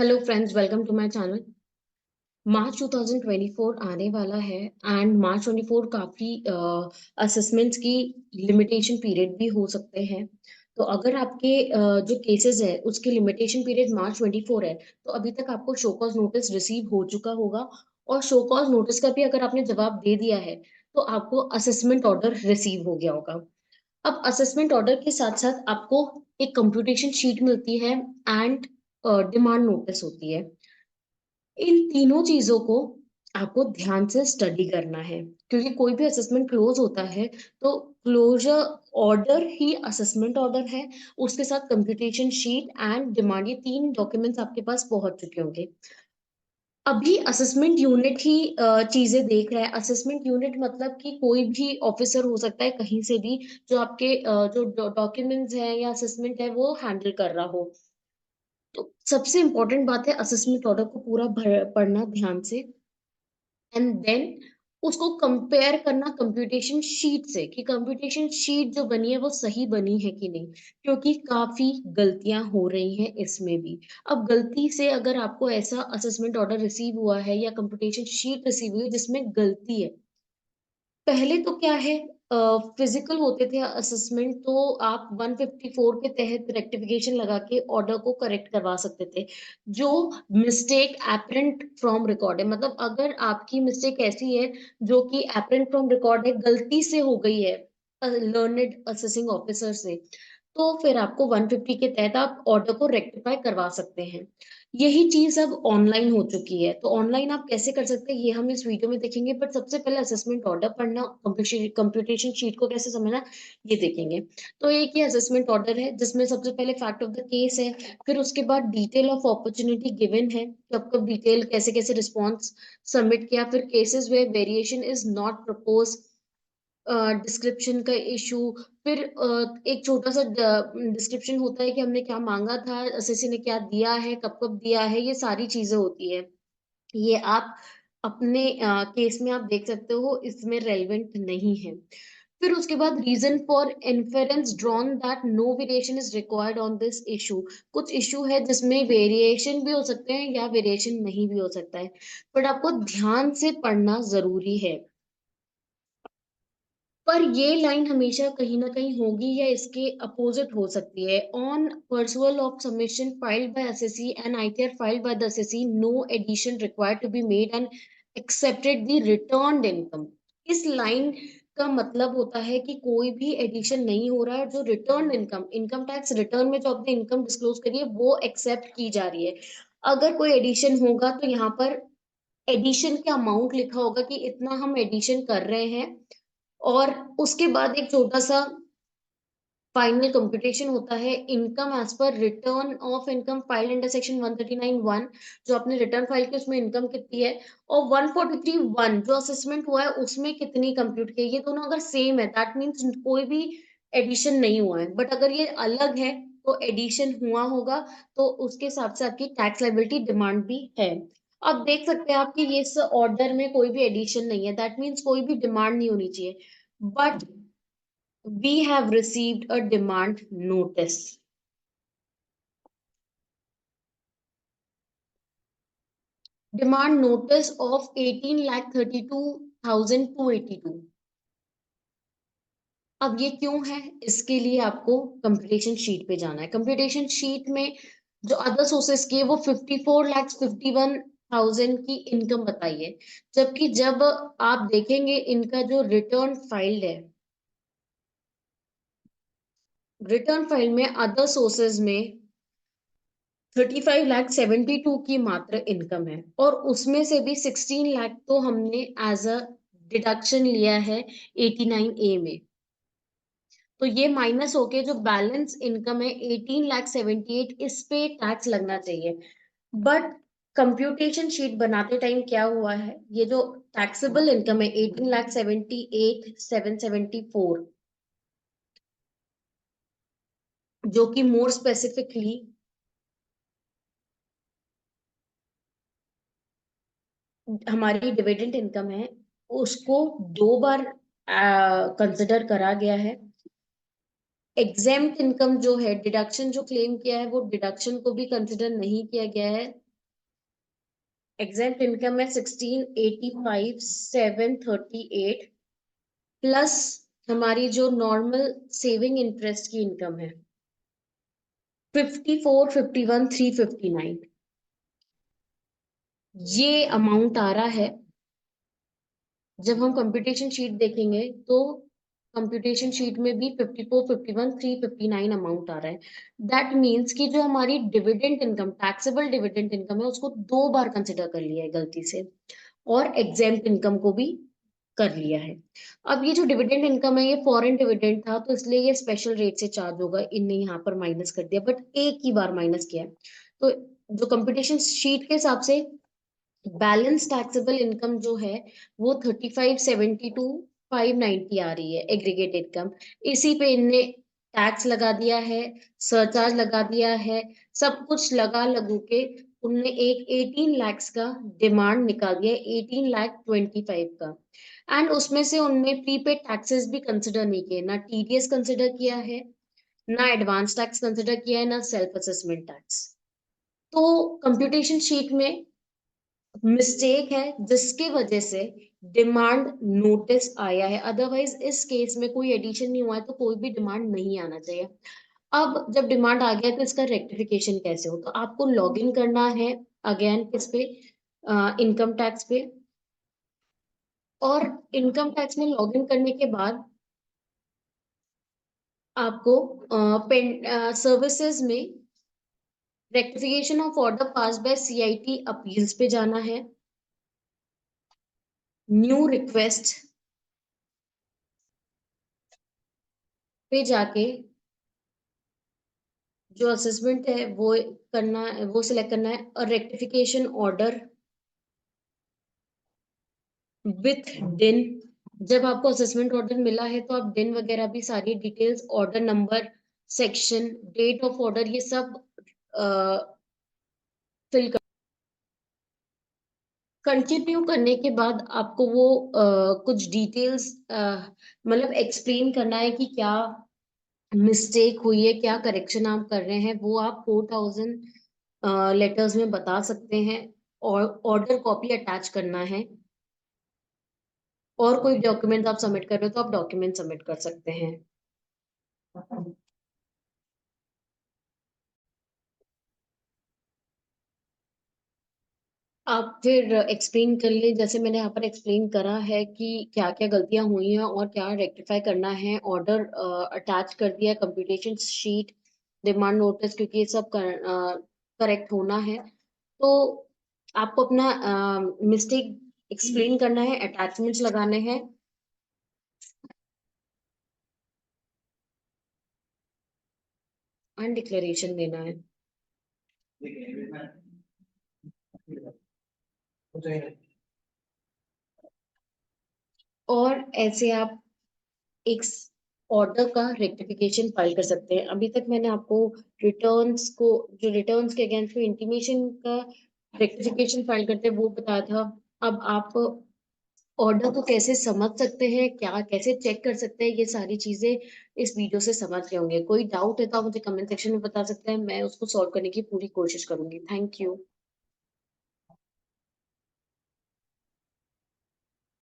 Hello friends, welcome to my channel. March 2024 आने वाला है एंड मार्च 24 काफी असेसमेंट्स की लिमिटेशन पीरियड भी हो सकते हैं। तो अगर आपके जो केसेस है उसकी लिमिटेशन पीरियड मार्च 24 है, तो अभी तक आपको शो कॉज नोटिस रिसीव हो चुका होगा। और शो कॉज नोटिस का भी अगर आपने जवाब दे दिया है तो आपको असेसमेंट ऑर्डर रिसीव हो गया होगा। अब असेसमेंट ऑर्डर के साथ साथ आपको एक कंप्यूटेशन शीट मिलती है एंड डिमांड नोटिस होती है। इन तीनों चीजों को आपको ध्यान से स्टडी करना है, क्योंकि कोई भी असेसमेंट क्लोज होता है तो क्लोजर ऑर्डर ही असेसमेंट ऑर्डर है। उसके साथ कंप्यूटेशन शीट एंड डिमांड, ये तीन डॉक्यूमेंट्स आपके पास पहुंच चुके होंगे। अभी असेसमेंट यूनिट ही चीजें देख रहा है। असेसमेंट यूनिट मतलब कि कोई भी ऑफिसर हो सकता है कहीं से भी, जो आपके जो डॉक्यूमेंट्स हैं या असेसमेंट है वो हैंडल कर रहा हो। तो सबसे इंपॉर्टेंट बात है असेसमेंट ऑर्डर को पूरा पढ़ना ध्यान से, एंड देन उसको कंपेयर करना कंप्यूटेशन शीट से कि कंप्यूटेशन शीट जो बनी है वो सही बनी है कि नहीं, क्योंकि काफी गलतियां हो रही हैं इसमें भी। अब गलती से अगर आपको ऐसा असेसमेंट ऑर्डर रिसीव हुआ है या कंप्यूटेशन शीट रिसीव हुई है जिसमें गलती है, पहले तो क्या है, फिजिकल होते थे असेसमेंट, तो आप 154 के तहत रेक्टिफिकेशन लगा के ऑर्डर को करेक्ट करवा सकते थे। जो मिस्टेक एपरेंट फ्रॉम रिकॉर्ड है, मतलब अगर आपकी मिस्टेक ऐसी है जो कि एपरेंट फ्रॉम रिकॉर्ड है, गलती से हो गई है लर्नेड असेसिंग ऑफिसर से, तो फिर आपको 150 के तहत आप ऑर्डर को रेक्टिफाई करवा सकते हैं। यही चीज अब ऑनलाइन हो चुकी है, तो ऑनलाइन आप कैसे कर सकते हैं ये हम इस वीडियो में देखेंगे। बट सबसे पहले असेसमेंट ऑर्डर पढ़ना, कंप्यूटेशन शीट को कैसे समझना, ये देखेंगे। तो एक ये असेसमेंट ऑर्डर है जिसमें सबसे पहले फैक्ट ऑफ द केस है, फिर उसके बाद डिटेल ऑफ अपॉर्चुनिटी गिवन है, कब कब डिटेल कैसे कैसे रिस्पॉन्स सबमिट किया, फिर cases way variation is not propose, description का इशू, फिर एक छोटा सा डिस्क्रिप्शन होता है कि हमने क्या मांगा था, एसएससी ने क्या दिया है, कब कब दिया है, ये सारी चीजें होती है। ये आप अपने केस में आप देख सकते हो, इसमें रेलेवेंट नहीं है। फिर उसके बाद reason for inference drawn that no variation is required on this issue. कुछ इशू है जिसमें वेरिएशन भी हो सकते हैं या वेरिएशन नहीं भी हो सकता है, बट आपको ध्यान से पढ़ना जरूरी है। पर ये लाइन हमेशा कहीं ना कहीं होगी या इसके अपोजिट हो सकती है। On perusal of submission filed by SSC and ITR filed by the SSC, no addition required to be made and accepted the returned income. इस लाइन का मतलब होता है कि कोई भी एडिशन नहीं हो रहा है, जो return income, income tax return में जो आपने इनकम डिस्क्लोज करी है वो एक्सेप्ट की जा रही है। अगर कोई एडिशन होगा तो यहाँ पर एडिशन का अमाउंट लिखा होगा कि इतना हम एडिशन कर रहे हैं, और उसके बाद एक छोटा सा फाइनल कंप्यूटेशन होता है income as per return of income file under section 139(1), जो आपने रिटर्न फाइल की उसमें इनकम कितनी है, और 143(1) जो असेसमेंट हुआ है उसमें कितनी कंप्यूट की है। ये दोनों अगर सेम है दैट मीन्स कोई भी एडिशन नहीं हुआ है, बट अगर ये अलग है तो एडिशन हुआ होगा, तो उसके हिसाब से आपकी टैक्स लाइबिलिटी डिमांड भी है। अब देख सकते हैं आप कि ये इस ऑर्डर में कोई भी एडिशन नहीं है, दैट मीन्स कोई भी डिमांड नहीं होनी चाहिए। But we have received a demand notice. Demand notice of 18,32,282। अब ये क्यों है, इसके लिए आपको कंप्यूटेशन शीट पे जाना है। कंप्यूटेशन शीट में जो अदर सोर्सेस की है वो 54,51,000 की इनकम बताई है, जबकि जब आप देखेंगे इनका जो रिटर्न फाइल्ड है, रिटर्न फाइल में अदर सोर्सेज में 35,72,000 की मात्र इनकम है, और उसमें से भी 16 लाख तो हमने एज अ डिडक्शन लिया है 89A में। तो ये माइनस होके जो बैलेंस इनकम है 18,78,000, इस पे टैक्स लगना चाहिए। बट कंप्यूटेशन शीट बनाते टाइम क्या हुआ है, ये जो टैक्सेबल इनकम है 18,78,774, जो कि मोर स्पेसिफिकली हमारी डिविडेंड इनकम है, उसको दो बार कंसिडर करा गया है। एग्जेम्प्ट इनकम जो है, डिडक्शन जो क्लेम किया है वो डिडक्शन को भी कंसिडर नहीं किया गया है। एग्जैक्ट इनकम है 1685,738 प्लस हमारी जो नॉर्मल सेविंग इंटरेस्ट की इनकम है 54,51,359। ये अमाउंट आ रहा है। जब हम कंप्यूटेशन शीट देखेंगे तो कंप्यूटेशन शीट में भी 54, 51, 359 अमाउंट आ रहा है। दैट मीन्स कि जो हमारी dividend income, taxable dividend income है, उसको 2 बार कंसिडर कर लिया है गलती से, और एग्जेम्प्ट इनकम को भी कर लिया है। अब ये जो डिविडेंड इनकम है, ये फॉरेन डिविडेंड था, तो इसलिए ये स्पेशल रेट से चार्ज होगा, इनने यहाँ पर माइनस कर दिया, बट एक ही बार माइनस किया है। तो जो कंप्यूटेशन शीट के हिसाब से बैलेंस टैक्सेबल इनकम जो है वो 35,72,590 आ रही है एग्रीगेट इनकम। इसी पे इनने टैक्स लगा दिया है, सरचार्ज लगा दिया है, सब कुछ लगा लगू के उनने एक 18 लाख का डिमांड निकाल दिया, 18,25,000 का। एंड उसमें से उनने प्रीपेड टैक्सेस भी कंसिडर नहीं किए, ना टीडीएस कंसिडर किया है, ना एडवांस टैक्स कंसिडर किया है, ना सेल्फ असेसमेंट टैक्स। तो कंप्यूटेशन शीट में मिस्टेक है, जिसके वजह से डिमांड नोटिस आया है। अदरवाइज इस केस में कोई एडिशन नहीं हुआ है, तो कोई भी डिमांड नहीं आना चाहिए। अब जब डिमांड आ गया तो इसका रेक्टिफिकेशन कैसे हो, तो आपको लॉग इन करना है अगेन किस पे, इनकम टैक्स पे। और इनकम टैक्स में लॉग इन करने के बाद आपको सर्विसेज में rectification of order pass by CIT appeals पे जाना है, न्यू रिक्वेस्ट पे जाके जो असेसमेंट है वो करना, वो सिलेक्ट करना है, और रेक्टिफिकेशन ऑर्डर विथ डिन। जब आपको असेसमेंट ऑर्डर मिला है तो आप डिन वगैरह भी सारी details, order number, section, date of order, ये सब फिल कर। कंटिन्यू करने के बाद आपको वो कुछ डिटेल्स मतलब एक्सप्लेन करना है कि क्या मिस्टेक हुई है, क्या करेक्शन आप कर रहे हैं, वो आप 4,000 लेटर्स में बता सकते हैं, और ऑर्डर कॉपी अटैच करना है। और कोई डॉक्यूमेंट आप सबमिट कर रहे हो तो आप डॉक्यूमेंट सबमिट कर सकते हैं। आप फिर एक्सप्लेन कर ले, जैसे मैंने यहाँ पर एक्सप्लेन करा है कि क्या क्या गलतियां हुई हैं और क्या रेक्टिफाई करना है। ऑर्डर अटैच कर दिया, कंप्यूटेशन शीट, डिमांड नोटिस, क्योंकि ये सब करेक्ट होना है। तो आपको अपना मिस्टेक एक्सप्लेन करना है, अटैचमेंट्स लगाने हैं, एंड डिक्लेरेशन देना है। और ऐसे आप एक ऑर्डर का रेक्टिफिकेशन फाइल कर सकते हैं। अभी तक मैंने आपको रिटर्न्स को, जो रिटर्न्स के अगेंस्ट में इंटीमेशन का रेक्टिफिकेशन फाइल करते हैं वो बताया था। अब आप ऑर्डर को कैसे समझ सकते हैं, क्या कैसे चेक कर सकते हैं, ये सारी चीजें इस वीडियो से समझ गए होंगे। कोई डाउट है तो आप मुझे कमेंट सेक्शन में बता सकते हैं, मैं उसको सॉल्व करने की पूरी कोशिश करूंगी। Thank you.